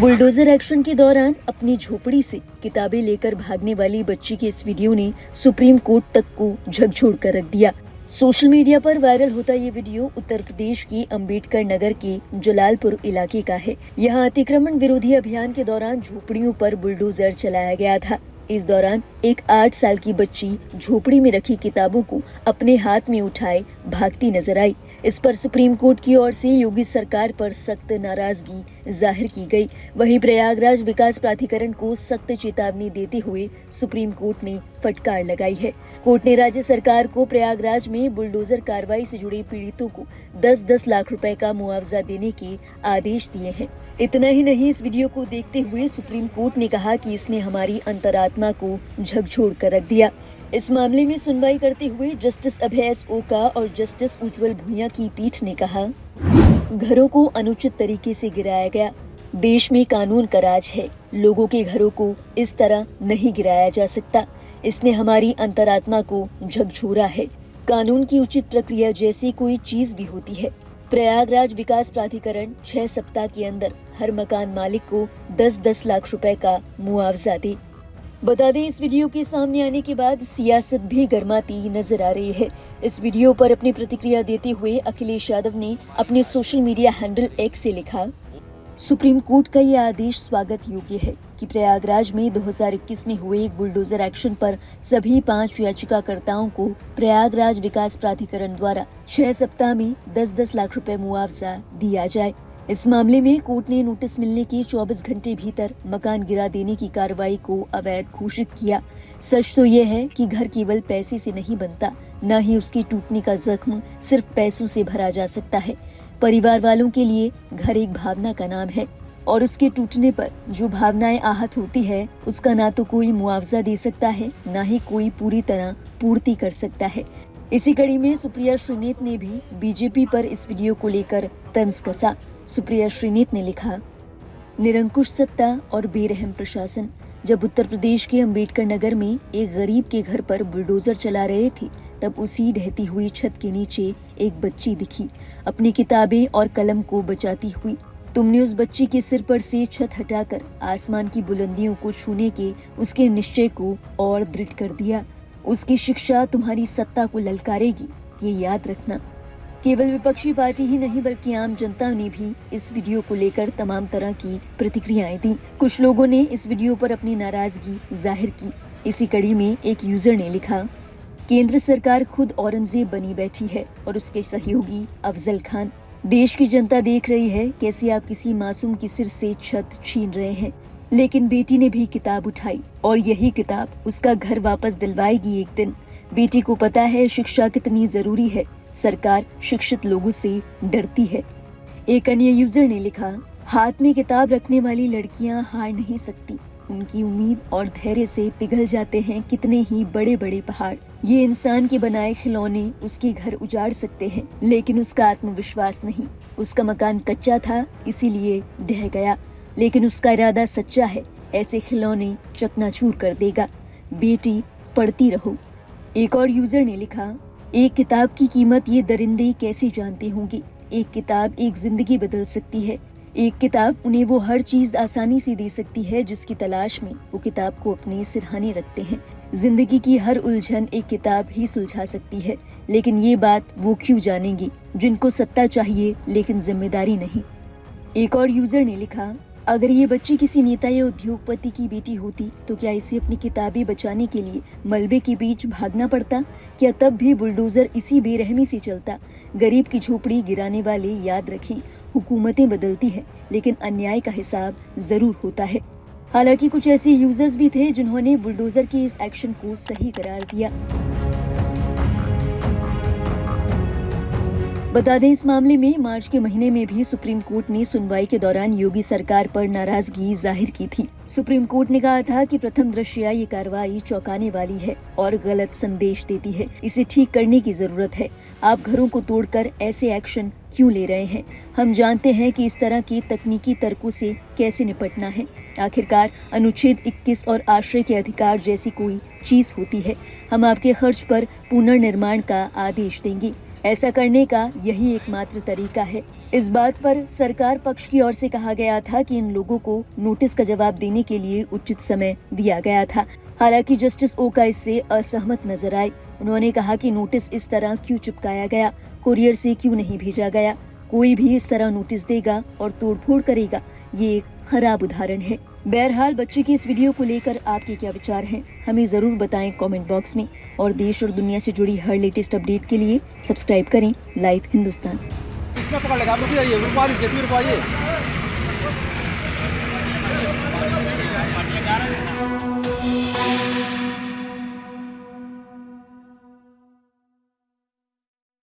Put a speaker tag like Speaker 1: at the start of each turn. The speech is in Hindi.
Speaker 1: बुलडोजर एक्शन के दौरान अपनी झोपड़ी से किताबें लेकर भागने वाली बच्ची के इस वीडियो ने सुप्रीम कोर्ट तक को झकझोर कर रख दिया। सोशल मीडिया पर वायरल होता ये वीडियो उत्तर प्रदेश के अंबेडकर नगर के जलालपुर इलाके का है। यहाँ अतिक्रमण विरोधी अभियान के दौरान झोपड़ियों पर बुलडोजर चलाया गया था। इस दौरान एक 8 साल की बच्ची झोपड़ी में रखी किताबों को अपने हाथ में उठाए भागती नजर आई। इस पर सुप्रीम कोर्ट की ओर से योगी सरकार पर सख्त नाराजगी जाहिर की गई। वहीं प्रयागराज विकास प्राधिकरण को सख्त चेतावनी देते हुए सुप्रीम कोर्ट ने फटकार लगाई है। कोर्ट ने राज्य सरकार को प्रयागराज में बुलडोजर कार्रवाई से जुड़े पीड़ितों को 10-10 लाख रुपए का मुआवजा देने के आदेश दिए हैं। इतना ही नहीं, इस वीडियो को देखते हुए सुप्रीम कोर्ट ने कहा कि इसने हमारी अंतरात्मा को झकझोर कर रख दिया। इस मामले में सुनवाई करते हुए जस्टिस अभय एस ओका और जस्टिस उज्जवल भुइयां की पीठ ने कहा, घरों को अनुचित तरीके से गिराया गया। देश में कानून का राज है, लोगों के घरों को इस तरह नहीं गिराया जा सकता। इसने हमारी अंतरात्मा को झकझोरा है। कानून की उचित प्रक्रिया जैसी कोई चीज भी होती है। प्रयागराज विकास प्राधिकरण 6 सप्ताह के अंदर हर मकान मालिक को 10-10 लाख रुपए का मुआवजा दे। बता दें, इस वीडियो के सामने आने के बाद सियासत भी गर्माती नजर आ रही है। इस वीडियो पर अपनी प्रतिक्रिया देते हुए अखिलेश यादव ने अपने सोशल मीडिया हैंडल एक्स से लिखा, सुप्रीम कोर्ट का ये आदेश स्वागत योग्य है कि प्रयागराज में 2021 में हुए एक बुलडोजर एक्शन पर सभी 5 याचिकाकर्ताओं को प्रयागराज विकास प्राधिकरण द्वारा 6 सप्ताह में 10-10 लाख रुपए मुआवजा दिया जाए। इस मामले में कोर्ट ने नोटिस मिलने के 24 घंटे भीतर मकान गिरा देने की कार्रवाई को अवैध घोषित किया। सच तो यह है कि घर केवल पैसे से नहीं बनता, न ही उसके टूटने का जख्म सिर्फ पैसों से भरा जा सकता है। परिवार वालों के लिए घर एक भावना का नाम है और उसके टूटने पर जो भावनाएं आहत होती है उसका ना तो कोई मुआवजा दे सकता है, ना ही कोई पूरी तरह पूर्ति कर सकता है। इसी कड़ी में सुप्रिया श्रीनेत ने भी बीजेपी पर इस वीडियो को लेकर तंज कसा। सुप्रिया श्रीनेत ने लिखा, निरंकुश सत्ता और बेरहम प्रशासन। जब उत्तर प्रदेश के अंबेडकर नगर में एक गरीब के घर पर बुलडोजर चला रहे थे, तब उसी ढहती हुई छत के नीचे एक बच्ची दिखी, अपनी किताबें और कलम को बचाती हुई। तुमने उस बच्ची के सिर पर से छत हटाकर आसमान की बुलंदियों को छूने के उसके निश्चय को और दृढ़ कर दिया। उसकी शिक्षा तुम्हारी सत्ता को ललकारेगी, ये याद रखना। केवल विपक्षी पार्टी ही नहीं बल्कि आम जनता ने भी इस वीडियो को लेकर तमाम तरह की प्रतिक्रियाएं दी। कुछ लोगों ने इस वीडियो पर अपनी नाराजगी जाहिर की। इसी कड़ी में एक यूजर ने लिखा, केंद्र सरकार खुद औरंगजेब बनी बैठी है और उसके सहयोगी अफजल खान। देश की जनता देख रही है कैसे आप किसी मासूम के सिर से छत छीन रहे हैं, लेकिन बेटी ने भी किताब उठाई और यही किताब उसका घर वापस दिलवाएगी एक दिन। बेटी को पता है शिक्षा कितनी जरूरी है। सरकार शिक्षित लोगों से डरती है। एक अन्य यूजर ने लिखा, हाथ में किताब रखने वाली लड़कियां हार नहीं सकती। उनकी उम्मीद और धैर्य से पिघल जाते हैं कितने ही बड़े बड़े पहाड़। ये इंसान के बनाए खिलौने उसके घर उजाड़ सकते हैं, लेकिन उसका आत्मविश्वास नहीं। उसका मकान कच्चा था इसीलिए ढह गया, लेकिन उसका इरादा सच्चा है। ऐसे खिलौने चकनाचूर कर देगा। बेटी पढ़ती रहो। एक और यूजर ने लिखा, एक किताब की कीमत ये दरिंदे कैसे जानते होंगे। एक किताब एक जिंदगी बदल सकती है। एक किताब उन्हें वो हर चीज आसानी से दे सकती है जिसकी तलाश में वो किताब को अपने सिरहाने रखते हैं। जिंदगी की हर उलझन एक किताब ही सुलझा सकती है, लेकिन ये बात वो क्यों जानेंगे जिनको सत्ता चाहिए लेकिन जिम्मेदारी नहीं। एक और यूजर ने लिखा, अगर ये बच्ची किसी नेता या उद्योगपति की बेटी होती तो क्या इसे अपनी किताबें बचाने के लिए मलबे के बीच भागना पड़ता? क्या तब भी बुलडोजर इसी बेरहमी से चलता? गरीब की झोपड़ी गिराने वाले याद रखें, हुकूमतें बदलती हैं, लेकिन अन्याय का हिसाब जरूर होता है। हालांकि कुछ ऐसे यूजर्स भी थे जिन्होंने बुलडोजर के इस एक्शन को सही करार दिया। बता दें, इस मामले में मार्च के महीने में भी सुप्रीम कोर्ट ने सुनवाई के दौरान योगी सरकार पर नाराजगी जाहिर की थी। सुप्रीम कोर्ट ने कहा था कि प्रथम दृष्टया ये कार्रवाई चौंकाने वाली है और गलत संदेश देती है। इसे ठीक करने की जरूरत है। आप घरों को तोड़कर ऐसे एक्शन क्यों ले रहे हैं? हम जानते हैं कि इस तरह के तकनीकी तर्कों से कैसे निपटना है। आखिरकार अनुच्छेद 21 और आश्रय के अधिकार जैसी कोई चीज होती है। हम आपके खर्च पर पुनर्निर्माण का आदेश देंगे। ऐसा करने का यही एकमात्र तरीका है। इस बात पर सरकार पक्ष की ओर से कहा गया था कि इन लोगों को नोटिस का जवाब देने के लिए उचित समय दिया गया था। हालांकि जस्टिस ओका इससे असहमत नजर आए। उन्होंने कहा कि नोटिस इस तरह क्यों चिपकाया गया, कुरियर से क्यों नहीं भेजा गया। कोई भी इस तरह नोटिस देगा और तोड़फोड़ करेगा, ये एक खराब उदाहरण है। बहरहाल बच्चे की इस वीडियो को लेकर आपके क्या विचार हैं, हमें जरूर बताएं कमेंट बॉक्स में। और देश और दुनिया से जुड़ी हर लेटेस्ट अपडेट के लिए सब्सक्राइब करें लाइव हिंदुस्तान।
Speaker 2: इसमें पकड़ लेगा, आप रुक जाइए, रुकवा दीजिए, रुकवाइए।